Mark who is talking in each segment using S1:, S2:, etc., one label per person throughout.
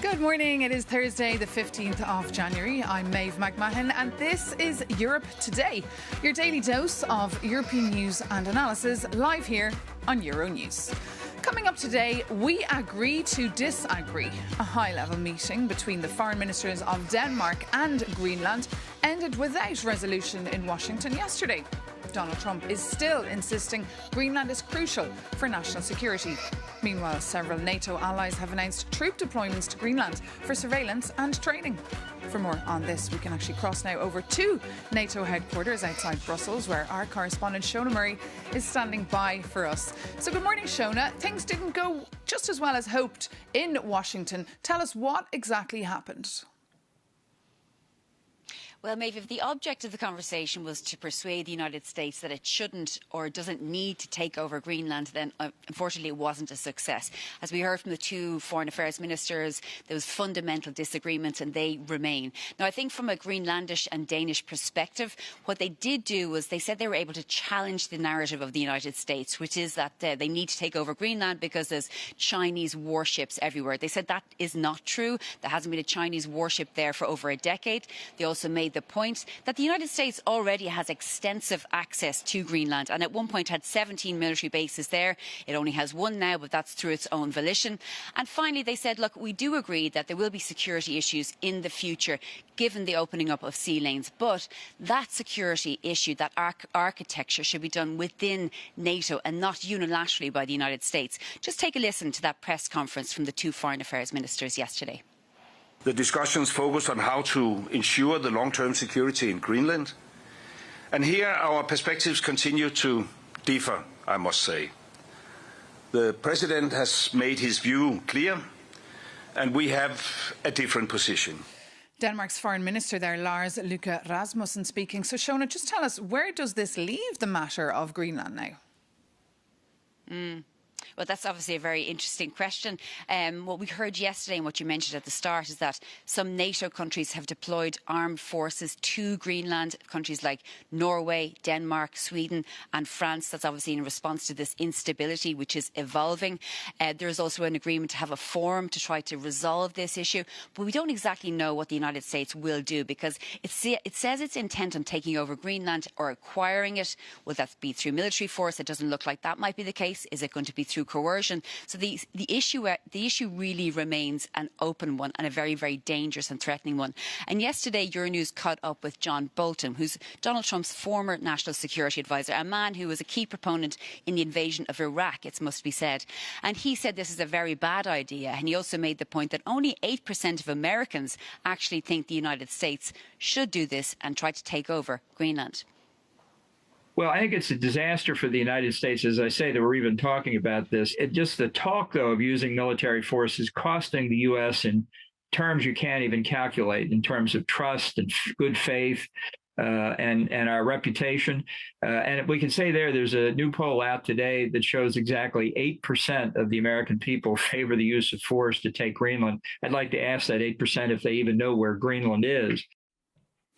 S1: Good morning. It is Thursday, the 15th of January. I'm Maeve McMahon, and this is Europe Today, your daily dose of European news and analysis, live here on Euronews. Coming up today, we agree to disagree. A high-level meeting between the foreign ministers of Denmark and Greenland ended without resolution in Washington yesterday. Donald Trump is still insisting Greenland is crucial for national security. Meanwhile, several NATO allies have announced troop deployments to Greenland for surveillance and training. For more on this, we can actually cross now over to NATO headquarters outside Brussels, where our correspondent Shona Murray is standing by for us. So good morning, Shona. Things didn't go just as well as hoped in Washington. Tell us what exactly happened.
S2: Well, Maeve, if the object of the conversation was to persuade the United States that it shouldn't or doesn't need to take over Greenland, then unfortunately it wasn't a success. As we heard from the two foreign affairs ministers, there was fundamental disagreements and they remain. Now, I think from a Greenlandish and Danish perspective, what they did do was they said they were able to challenge the narrative of the United States, which is that they need to take over Greenland because there's Chinese warships everywhere. They said that is not true. There hasn't been a Chinese warship there for over a decade. They also made the point that the United States already has extensive access to Greenland and at one point had 17 military bases there. It only has one now, but that's through its own volition. And finally, they said, look, we do agree that there will be security issues in the future, given the opening up of sea lanes. But that security issue, that architecture should be done within NATO and not unilaterally by the United States. Just take a listen to that press conference from the two foreign affairs ministers yesterday.
S3: The discussions focused on how to ensure the long-term security in Greenland. And here our perspectives continue to differ, I must say. The President has made his view clear, and we have a different position.
S1: Denmark's Foreign Minister there, Lars Løkke Rasmussen, speaking. So, Shona, just tell us, where does this leave the matter of Greenland now?
S2: Well, that's obviously a very interesting question. What we heard yesterday and what you mentioned at the start is that some NATO countries have deployed armed forces to Greenland, countries like Norway, Denmark, Sweden and France. That's obviously in response to this instability which is evolving. There is also an agreement to have a forum to try to resolve this issue. But we don't exactly know what the United States will do because it says it's intent on taking over Greenland or acquiring it. Will that be through military force? It doesn't look like that might be the case. Is it going to be through coercion? So the issue really remains an open one and a very, very dangerous and threatening one. And yesterday, Euronews caught up with John Bolton, who's Donald Trump's former national security advisor, a man who was a key proponent in the invasion of Iraq, it must be said. And he said this is a very bad idea. And he also made the point that only 8% of Americans actually think the United States should do this and try to take over Greenland.
S4: Well, I think it's a disaster for the United States, as I say, that we're even talking about this. Just the talk, though, of using military force is costing the U.S. in terms you can't even calculate, in terms of trust and good faith and our reputation. And we can say there's a new poll out today that shows exactly 8% of the American people favor the use of force to take Greenland. I'd like to ask that 8% if they even know where Greenland is.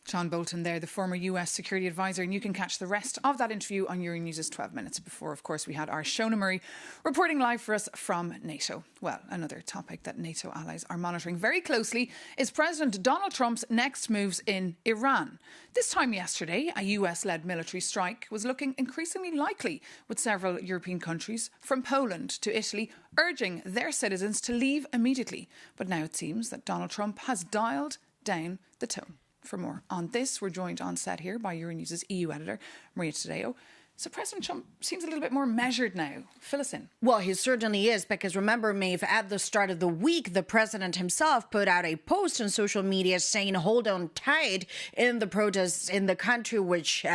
S1: John Bolton there, the former US security advisor, and you can catch the rest of that interview on Euronews' 12 Minutes. Before, of course, we had our Shona Murray reporting live for us from NATO. Well, another topic that NATO allies are monitoring very closely is President Donald Trump's next moves in Iran. This time yesterday, a US-led military strike was looking increasingly likely, with several European countries, from Poland to Italy, urging their citizens to leave immediately. But now it seems that Donald Trump has dialed down the tone. For more on this, we're joined on set here by Euronews' EU editor, Maria Tadeo. So President Trump seems a little bit more measured now. Fill us in.
S5: Well, he certainly is, because remember, Maeve, at the start of the week, the president himself put out a post on social media saying, hold on tight in the protests in the country, which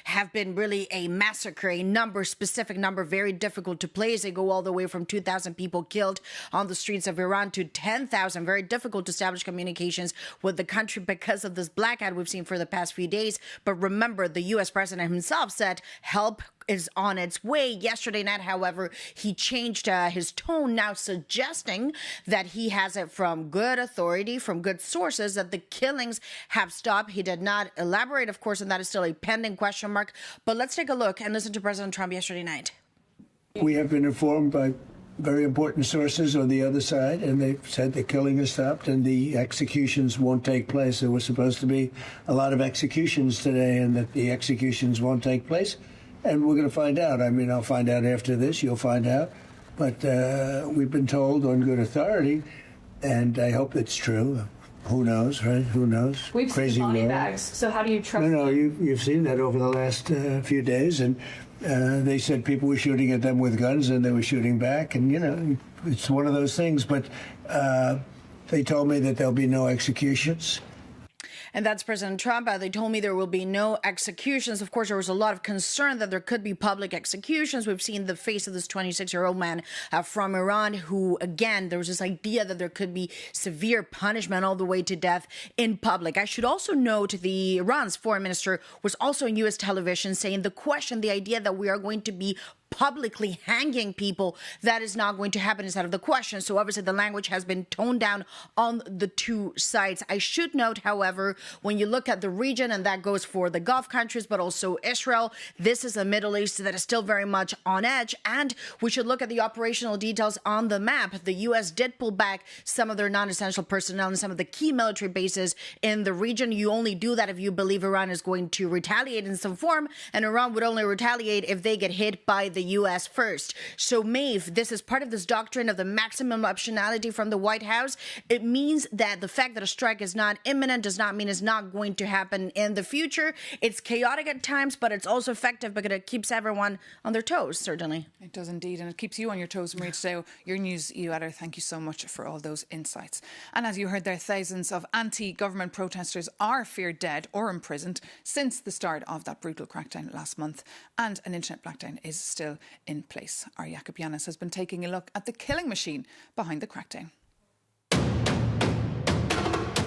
S5: have been really a massacre, a specific number, very difficult to place. They go all the way from 2,000 people killed on the streets of Iran to 10,000. Very difficult to establish communications with the country because of this blackout we've seen for the past few days. But remember, the U.S. president himself said, help Trump is on its way. Yesterday night, however, he changed his tone, now suggesting that he has it from good authority, from good sources, that the killings have stopped. He did not elaborate, of course, and that is still a pending question mark. But let's take a look and listen to President Trump yesterday night.
S6: We have been informed by very important sources on the other side, and they've said the killing has stopped and the executions won't take place. There was supposed to be a lot of executions today, and that the executions won't take place. And we're going to find out. I mean, I'll find out after this. You'll find out. But we've been told on good authority, and I hope it's true. Who knows, right? Who knows?
S7: We've
S6: Crazy
S7: seen body
S6: world.
S7: bags. So how do you trust?
S6: No, you've seen that over the last few days, and they said people were shooting at them with guns, and they were shooting back, and it's one of those things. But they told me that there'll be no executions.
S5: And that's President Trump. They told me there will be no executions. Of course, there was a lot of concern that there could be public executions. We've seen the face of this 26-year-old man from Iran who, again, there was this idea that there could be severe punishment all the way to death in public. I should also note the Iran's foreign minister was also on U.S. television saying the idea that we are going to be publicly hanging people, that is not going to happen is out of the question. So obviously the language has been toned down on the two sides. I should note, however, when you look at the region, and that goes for the Gulf countries, but also Israel, this is a Middle East that is still very much on edge. And we should look at the operational details on the map. The U.S. did pull back some of their non-essential personnel and some of the key military bases in the region. You only do that if you believe Iran is going to retaliate in some form, and Iran would only retaliate if they get hit by the U.S. first. So, Maeve, this is part of this doctrine of the maximum optionality from the White House. It means that the fact that a strike is not imminent does not mean it's not going to happen in the future. It's chaotic at times, but it's also effective because it keeps everyone on their toes, certainly.
S1: It does indeed, and it keeps you on your toes, Maria Tadeo, your News EU editor. Thank you so much for all those insights. And as you heard there, thousands of anti-government protesters are feared dead or imprisoned since the start of that brutal crackdown last month, and an internet blackdown is still in place. Our Jakob Yanis has been taking a look at the killing machine behind the crackdown.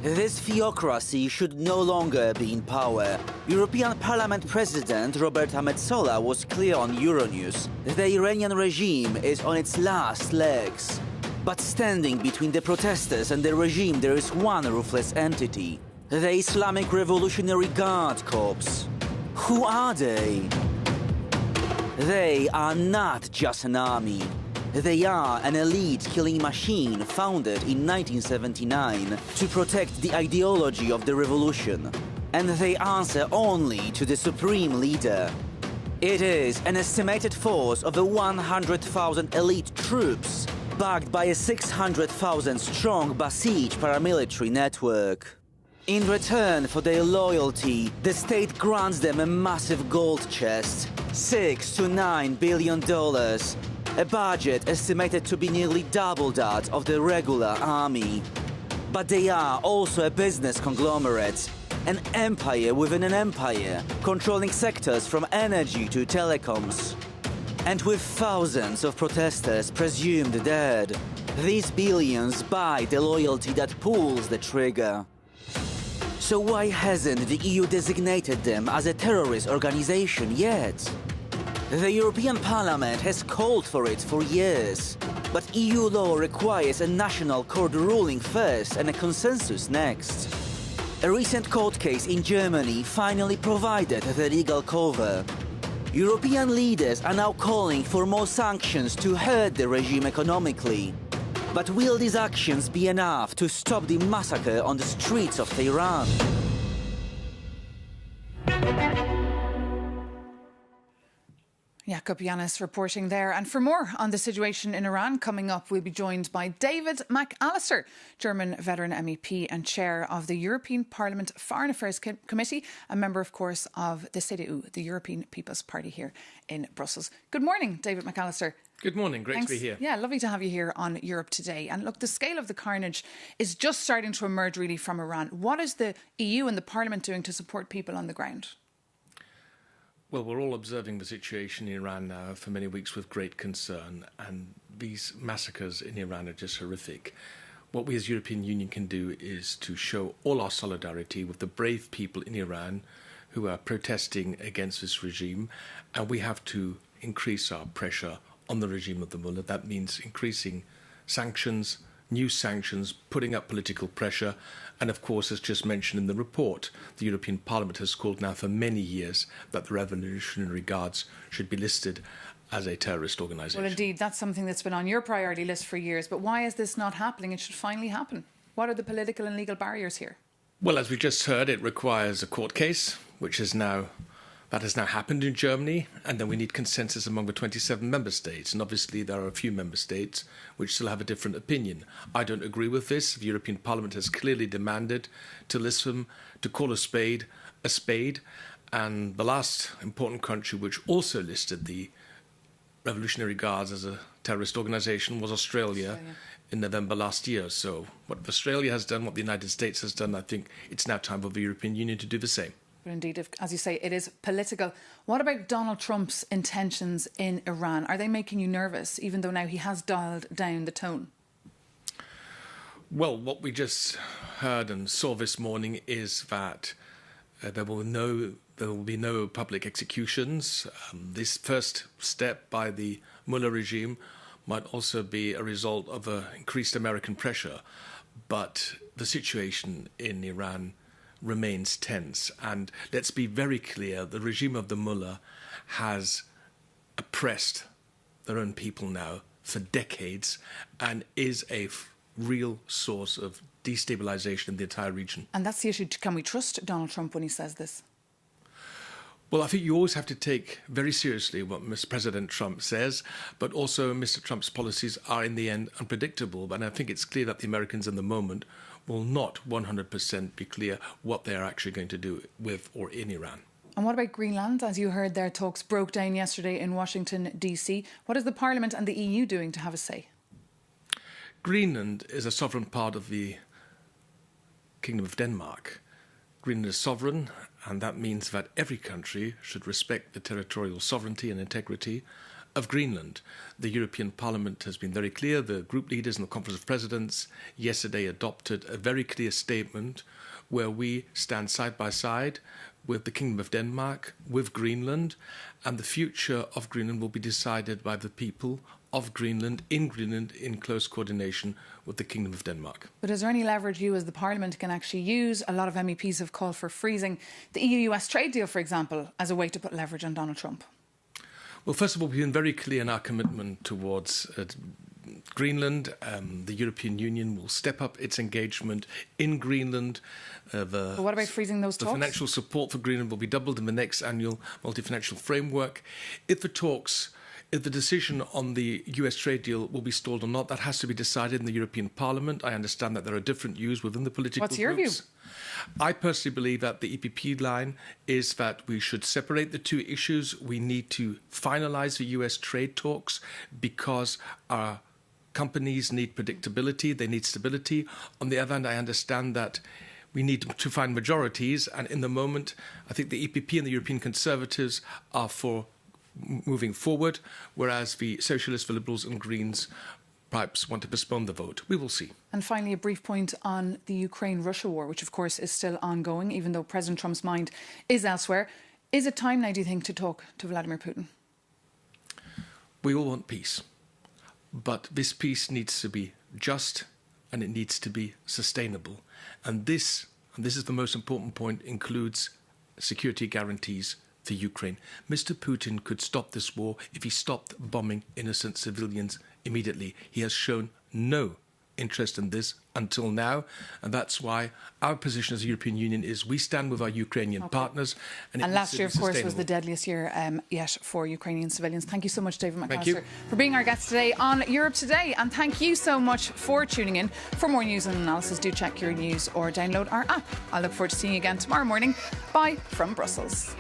S8: This theocracy should no longer be in power. European Parliament President Roberta Metsola was clear on Euronews that the Iranian regime is on its last legs. But standing between the protesters and the regime, there is one ruthless entity: the Islamic Revolutionary Guard Corps. Who are they? They are not just an army. They are an elite killing machine founded in 1979 to protect the ideology of the revolution. And they answer only to the supreme leader. It is an estimated force of 100,000 elite troops, backed by a 600,000 strong Basij paramilitary network. In return for their loyalty, the state grants them a massive gold chest, $6 to $9 billion, a budget estimated to be nearly double that of the regular army. But they are also a business conglomerate, an empire within an empire, controlling sectors from energy to telecoms. And with thousands of protesters presumed dead, these billions buy the loyalty that pulls the trigger. So why hasn't the EU designated them as a terrorist organization yet? The European Parliament has called for it for years, but EU law requires a national court ruling first and a consensus next. A recent court case in Germany finally provided the legal cover. European leaders are now calling for more sanctions to hurt the regime economically. But will these actions be enough to stop the massacre on the streets of Tehran?
S1: Jakob Yanis reporting there. And for more on the situation in Iran coming up, we'll be joined by David McAllister, German veteran MEP and chair of the European Parliament Foreign Affairs Committee, a member, of course, of the CDU, the European People's Party here in Brussels. Good morning, David McAllister.
S9: Good morning. Great to be here.
S1: Yeah, lovely to have you here on Europe Today. And look, the scale of the carnage is just starting to emerge really from Iran. What is the EU and the Parliament doing to support people on the ground?
S9: Well, we're all observing the situation in Iran now for many weeks with great concern, and these massacres in Iran are just horrific. What we as European Union can do is to show all our solidarity with the brave people in Iran who are protesting against this regime, and we have to increase our pressure on the regime of the mullah. That means increasing sanctions, new sanctions, putting up political pressure, and of course, as just mentioned in the report, the European Parliament has called now for many years that the Revolutionary Guards should be listed as a terrorist organisation.
S1: Well, indeed, that's something that's been on your priority list for years. But why is this not happening? It should finally happen. What are the political and legal barriers here?
S9: Well, as we just heard, it requires a court case, that has now happened in Germany, and then we need consensus among the 27 member states. And obviously there are a few member states which still have a different opinion. I don't agree with this. The European Parliament has clearly demanded to listen, to call a spade, and the last important country which also listed the Revolutionary Guards as a terrorist organisation was Australia in November last year. So what Australia has done, what the United States has done, I think it's now time for the European Union to do the same.
S1: But indeed, as you say, it is political. What about Donald Trump's intentions in Iran? Are they making you nervous, even though now he has dialed down the tone?
S9: Well, what we just heard and saw this morning is that there will be no public executions. This first step by the mullah regime might also be a result of increased American pressure. But the situation in Iran remains tense. And let's be very clear, the regime of the mullah has oppressed their own people now for decades and is a real source of destabilization in the entire region.
S1: And that's the issue. Can we trust Donald Trump when he says this?
S9: Well, I think you always have to take very seriously what Mr. President Trump says, but also Mr. Trump's policies are in the end unpredictable. And I think it's clear that the Americans in the moment will not 100% be clear what they are actually going to do with or in Iran.
S1: And what about Greenland? As you heard, their talks broke down yesterday in Washington, D.C. What is the Parliament and the EU doing to have a say?
S9: Greenland is a sovereign part of the Kingdom of Denmark. Greenland is sovereign, and that means that every country should respect the territorial sovereignty and integrity of Greenland. The European Parliament has been very clear. The group leaders in the Conference of Presidents yesterday adopted a very clear statement where we stand side by side with the Kingdom of Denmark, with Greenland, and the future of Greenland will be decided by the people of Greenland in close coordination with the Kingdom of Denmark.
S1: But is there any leverage you as the Parliament can actually use? A lot of MEPs have called for freezing the EU-US trade deal, for example, as a way to put leverage on Donald Trump.
S9: Well, first of all, we've been very clear in our commitment towards Greenland. The European Union will step up its engagement in Greenland.
S1: But what about freezing those talks?
S9: The financial support for Greenland will be doubled in the next annual multi-financial framework. If the decision on the US trade deal will be stalled or not, that has to be decided in the European Parliament. I understand that there are different views within the political groups.
S1: What's your view?
S9: I personally believe that the EPP line is that we should separate the two issues. We need to finalise the US trade talks because our companies need predictability, they need stability. On the other hand, I understand that we need to find majorities, and in the moment, I think the EPP and the European Conservatives are for moving forward, whereas the Socialists, the Liberals and Greens perhaps want to postpone the vote. We will see.
S1: And finally, a brief point on the Ukraine-Russia war, which of course is still ongoing, even though President Trump's mind is elsewhere. Is it time now, do you think, to talk to Vladimir Putin?
S9: We all want peace. But this peace needs to be just and it needs to be sustainable. And this is the most important point, includes security guarantees for Ukraine. Mr. Putin could stop this war if he stopped bombing innocent civilians immediately. He has shown no interest in this until now, and that's why our position as the European Union is we stand with our Ukrainian partners. And
S1: last year, of course, was the deadliest year yet for Ukrainian civilians. Thank you so much, David McAllister,
S9: Thank you
S1: for being our guest today on Europe Today, and thank you so much for tuning in. For more news and analysis, do check Euronews or download our app. I look forward to seeing you again tomorrow morning. Bye from Brussels.